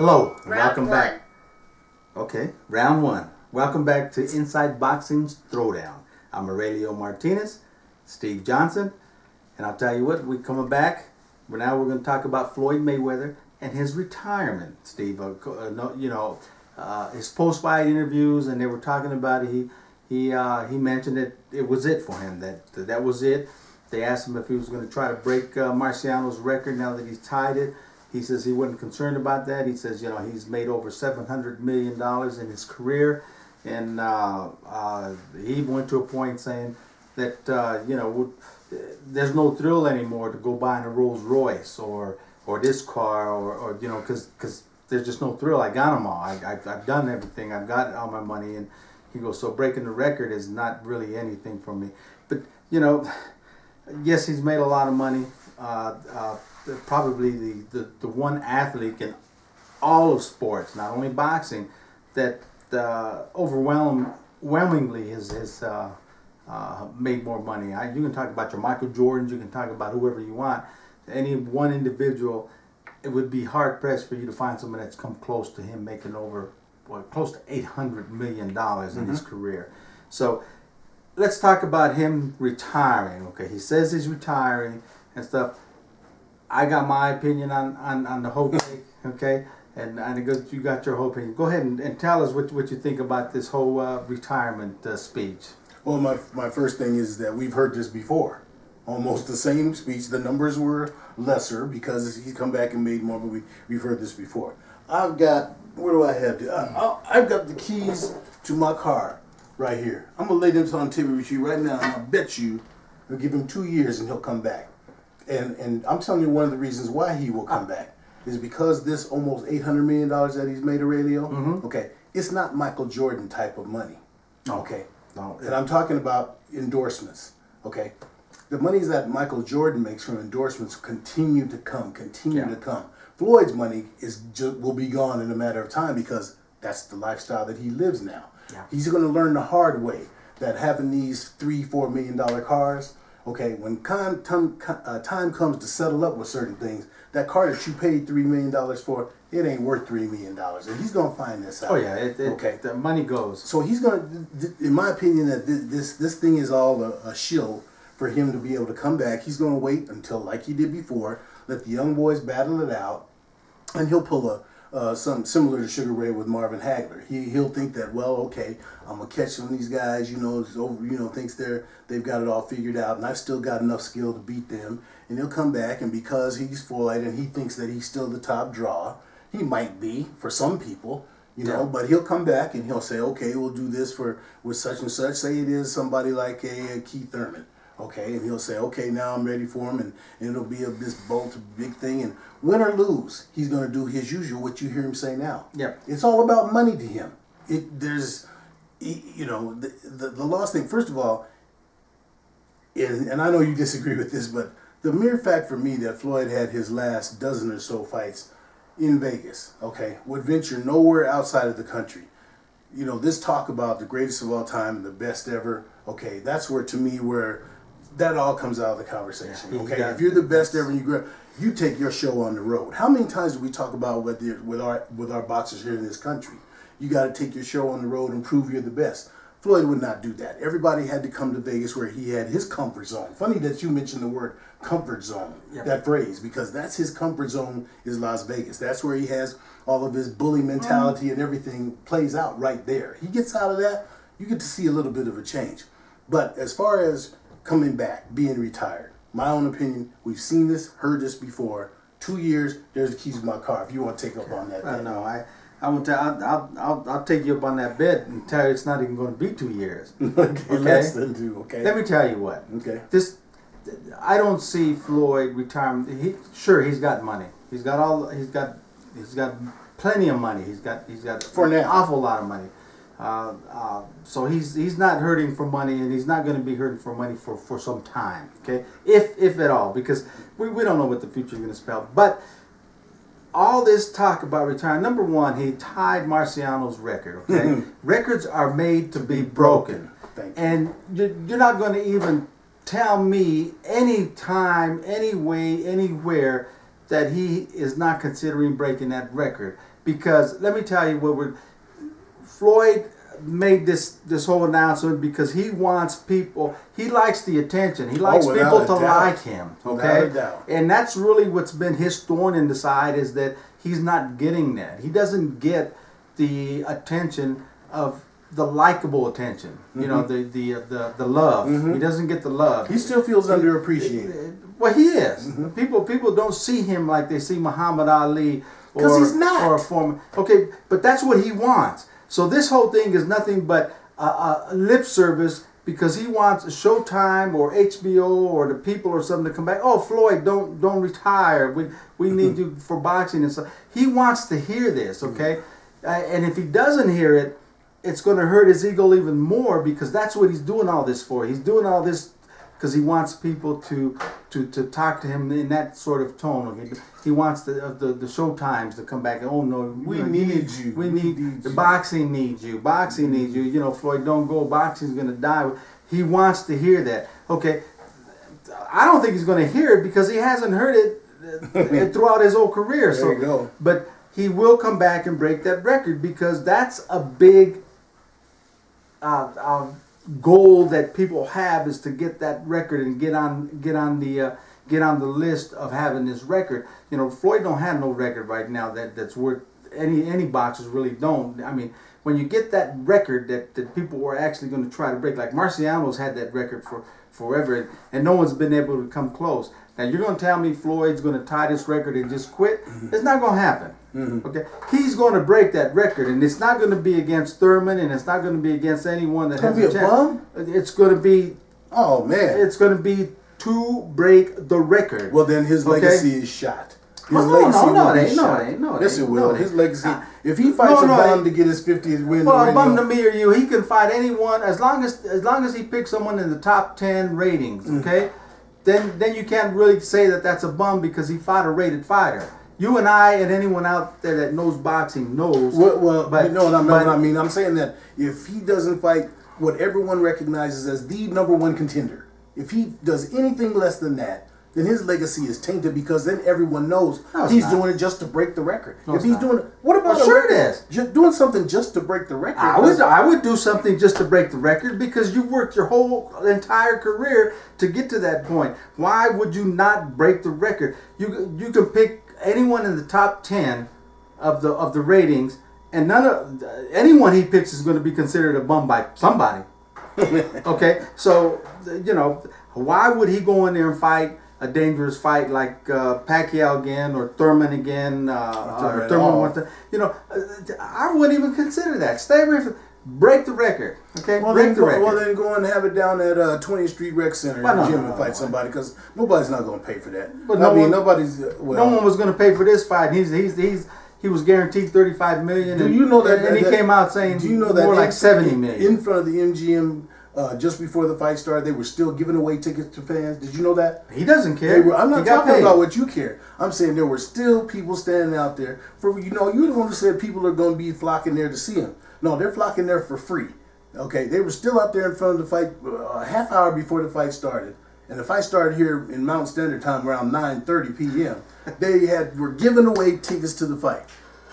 Hello, and Round welcome one. back. Okay, round one. Welcome back to Inside Boxing's Throwdown. I'm Aurelio Martinez, Steve Johnson, and I'll tell you what, we're coming back. Now we're going to talk about Floyd Mayweather and his retirement, Steve. His post-fight interviews, and they were talking about it. He mentioned that it was it for him. That was it. They asked him if he was going to try to break Marciano's record now that he's tied it. He says he wasn't concerned about that. He says, he's made over $700 million in his career. And he even went to a point saying that, there's no thrill anymore to go buying a Rolls Royce or this car or because there's just no thrill. I got them all. I've done everything. I've got all my money. And he goes, so breaking the record is not really anything for me. But, yes, he's made a lot of money. Probably the one athlete in all of sports, not only boxing, that overwhelmingly has made more money. You can talk about your Michael Jordans, you can talk about whoever you want. Any one individual, it would be hard pressed for you to find someone that's come close to him making close to $800 million in his career. So let's talk about him retiring. Okay, he says he's retiring and stuff. I got my opinion on the whole thing, okay? And you got your whole opinion. Go ahead and tell us what you think about this whole retirement speech. Well, my first thing is that we've heard this before. Almost the same speech. The numbers were lesser because he's come back and made more, but we've heard this before. I've got, where do I have I've got the keys to my car right here. I'm going to lay them on the table with you right now, and I'll bet you we'll give him 2 years and he'll come back. And I'm telling you one of the reasons why he will come back is because this almost $800 million that he's made, Aurelio, okay, it's not Michael Jordan type of money, okay? No. And I'm talking about endorsements, okay? The monies that Michael Jordan makes from endorsements continue to come. Floyd's money will be gone in a matter of time because that's the lifestyle that he lives now. Yeah. He's going to learn the hard way that having these $3-4 million cars, okay, when time comes to settle up with certain things, that car that you paid $3 million for, it ain't worth $3 million. And he's going to find this out. Oh, yeah. Okay. The money goes. So he's going to, in my opinion, that this thing is all a shill for him to be able to come back. He's going to wait until, like he did before, let the young boys battle it out, and he'll pull something similar to Sugar Ray with Marvin Hagler. He'll think that, well, okay, I'm gonna catch some of these guys, thinks they've got it all figured out, and I've still got enough skill to beat them. And he'll come back, and because he's Floyd and he thinks that he's still the top draw, he might be for some people, but he'll come back and he'll say, okay, we'll do this with such and such. Say it is somebody like a Keith Thurman. Okay, and he'll say, okay, now I'm ready for him, and it'll be this bolt big thing, and win or lose, he's going to do his usual, what you hear him say now. Yeah. It's all about money to him. The lost thing, first of all, and I know you disagree with this, but the mere fact for me that Floyd had his last dozen or so fights in Vegas, okay, would venture nowhere outside of the country. This talk about the greatest of all time and the best ever, okay, that's where that all comes out of the conversation. Yeah, okay, if you're the best ever, you take your show on the road. How many times do we talk about with our boxers here in this country? You got to take your show on the road and prove you're the best. Floyd would not do that. Everybody had to come to Vegas where he had his comfort zone. Funny that you mentioned the word comfort zone, that phrase, because that's his comfort zone is Las Vegas. That's where he has all of his bully mentality and everything plays out right there. He gets out of that, you get to see a little bit of a change. But as far as coming back, being retired, my own opinion, we've seen this, heard this before. 2 years, there's the keys to my car. If you want to take up on that. No, I'll take you up on that bet and tell you it's not even going to be 2 years. Okay, less than 2. Okay. Let me tell you what. Okay. I don't see Floyd retirement. He's got money. He's got plenty of money. He's got for now an awful lot of money. So he's not hurting for money, and he's not going to be hurting for money for some time. Okay, if at all, because we don't know what the future is going to spell. But all this talk about retiring, number one, he tied Marciano's record. Okay, records are made to be broken, and you're not going to even tell me any time, any way, anywhere that he is not considering breaking that record. because let me tell you Floyd made this whole announcement because he wants people. He likes the attention. He likes people to like him. Okay, and that's really what's been his thorn in the side, is that he's not getting that. He doesn't get the attention of the likable attention. You know, the love. He doesn't get the love. He still feels underappreciated. Well, he is. People don't see him like they see Muhammad Ali, because he's not, or a former. Okay, but that's what he wants. So this whole thing is nothing but lip service, because he wants Showtime or HBO or the People or something to come back. Oh, Floyd, don't retire. We need you for boxing and stuff. He wants to hear this, okay? And if he doesn't hear it, it's going to hurt his ego even more, because that's what he's doing all this for. He's doing all this because he wants people to talk to him in that sort of tone. He wants the Showtimes to come back. Oh no, we need you. We need the boxing needs you. Boxing needs you. You know, Floyd, don't go. Boxing's gonna die. He wants to hear that. Okay, I don't think he's gonna hear it because he hasn't heard it throughout his whole career. There you go. But he will come back and break that record, because that's a big goal that people have, is to get that record and get on the list of having this record. You know, Floyd don't have no record right now that's worth, any boxers really don't. I mean, when you get that record that people were actually going to try to break, like Marciano's had that record for forever, and no one's been able to come close. Now you're going to tell me Floyd's going to tie this record and just quit? It's not going to happen. Okay, he's going to break that record, and it's not going to be against Thurman, and it's not going to be against anyone that has a chance. Bum? It's going to be. Oh man! It's going to be to break the record. Well, then his legacy is shot. His No, it ain't. Yes, it will. His legacy. If he fights a bum to get his 50th win, well, a bum to me or you, he can fight anyone as long as he picks someone in the top 10 ratings. Okay, then you can't really say that that's a bum, because he fought a rated fighter. You and I and anyone out there that knows boxing knows. Well, but, you know what I mean? I'm saying that if he doesn't fight what everyone recognizes as the #1 contender, if he does anything less than that, then his legacy is tainted, because then everyone knows he's doing it just to break the record. If he's doing it, what about sure it is. You're doing something just to break the record. I would do something just to break the record, because you've worked your whole entire career to get to that point. Why would you not break the record? You can pick anyone in the top 10 of the ratings, and anyone he picks is going to be considered a bum by somebody. Okay, so you know, why would he go in there and fight a dangerous fight like Pacquiao again, or Thurman again, or Thurman one time? You know, I wouldn't even consider that. Stay away from. Break the record, okay? Break the record. Well, then go and have it down at 20th Street Rec Center in the gym and fight somebody, because nobody's not going to pay for that. But no one was going to pay for this fight. He was guaranteed $35 million. Do you know that? And he came out saying more like $70 million in front of the MGM. Just before the fight started, they were still giving away tickets to fans. Did you know that? He doesn't care. I'm not talking about what you care. I'm saying there were still people standing out there for, you're the one who said people are going to be flocking there to see him. No, they're flocking there for free. Okay, they were still out there in front of the fight a half hour before the fight started. And the fight started here in Mountain Standard Time around 9:30 p.m. They were giving away tickets to the fight.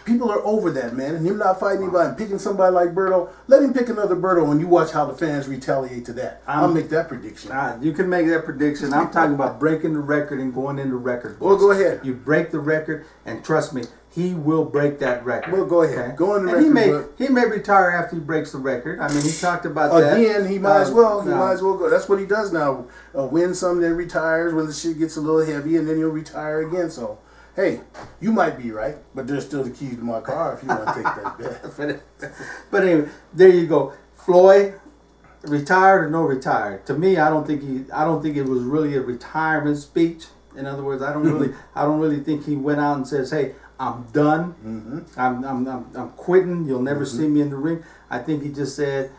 People are over that, man. And him not fighting anybody and picking somebody like Berto, let him pick another Berto, and you watch how the fans retaliate to that. I'll make that prediction. You can make that prediction. I'm talking about breaking the record and going into record books. Well, go ahead. You break the record, and trust me, he will break that record. Well, go ahead. Okay? Go in the record. He may retire after he breaks the record. I mean, he talked about that. Again, he might as well. He might as well go. That's what he does now. Win some, then retires when the shit gets a little heavy, and then he'll retire again. So, hey, you might be right, but there's still the keys to my car if you want to take that bet. But anyway, there you go. Floyd, retired or no retired? To me, I don't think it was really a retirement speech. In other words, I don't really think he went out and says, "Hey, I'm done. I'm quitting. You'll never see me in the ring." I think he just said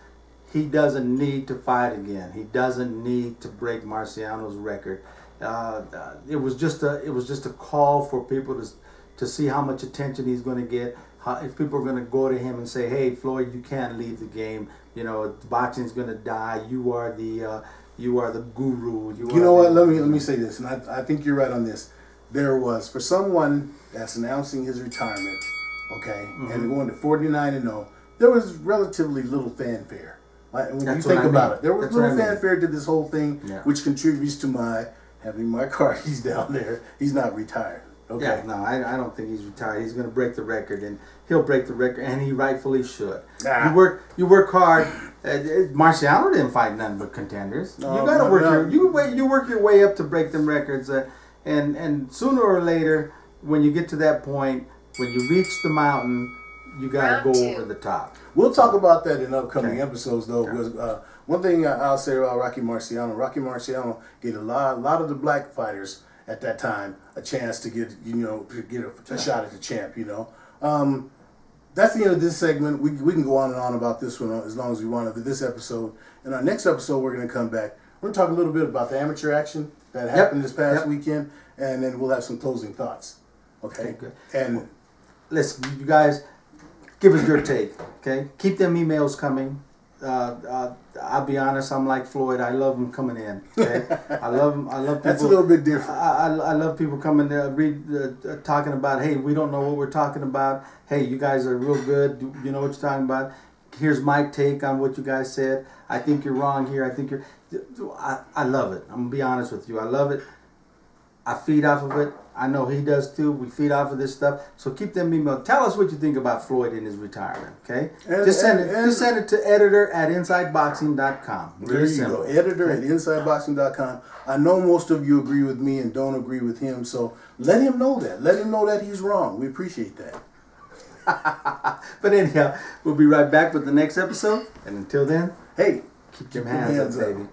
he doesn't need to fight again. He doesn't need to break Marciano's record. It was just a call for people to see how much attention he's going to get. If people are going to go to him and say, "Hey, Floyd, you can't leave the game. You know, boxing's going to die. You are the guru." You know what? Let me say this, and I think you're right on this. There was, for someone that's announcing his retirement, okay, and going to 49-0, there was relatively little fanfare. Like, when you think about it, there was little fanfare to this whole thing, which contributes to my having my car keys down there. He's not retired. Okay. Yeah, no, I don't think he's retired. He's going to break the record, and he'll break the record, and he rightfully should. You work hard. Marciano didn't fight none but contenders. No, you got to work you work your way up to break them records, and sooner or later, when you get to that point, when you reach the mountain, you got to go over the top. We'll talk about that in upcoming episodes, though. Because one thing I'll say about Rocky Marciano gave a lot of the black fighters at that time a chance to get a shot at the champ. That's the end of this segment. We can go on and on about this one as long as we want. This episode, in our next episode, we're going to come back. We're going to talk a little bit about the amateur action that happened this past weekend, and then we'll have some closing thoughts. Okay, good. And listen, you guys, give us your take. Okay, keep them emails coming. I'll be honest, I'm like Floyd. I love them coming in. Okay? I love them. I love people. That's a little bit different. I love people coming there, talking about, hey, we don't know what we're talking about. Hey, you guys are real good. You know what you're talking about. Here's my take on what you guys said. I think you're wrong here. I think you're. I love it. I'm gonna be honest with you. I love it. I feed off of it. I know he does too. We feed off of this stuff. So keep them email. Tell us what you think about Floyd in his retirement. Okay, just send it to editor@insideboxing.com. There you go, editor@insideboxing.com. I know most of you agree with me and don't agree with him. So let him know that. Let him know that he's wrong. We appreciate that. But anyhow, we'll be right back with the next episode. And until then, hey, keep your hands up, baby.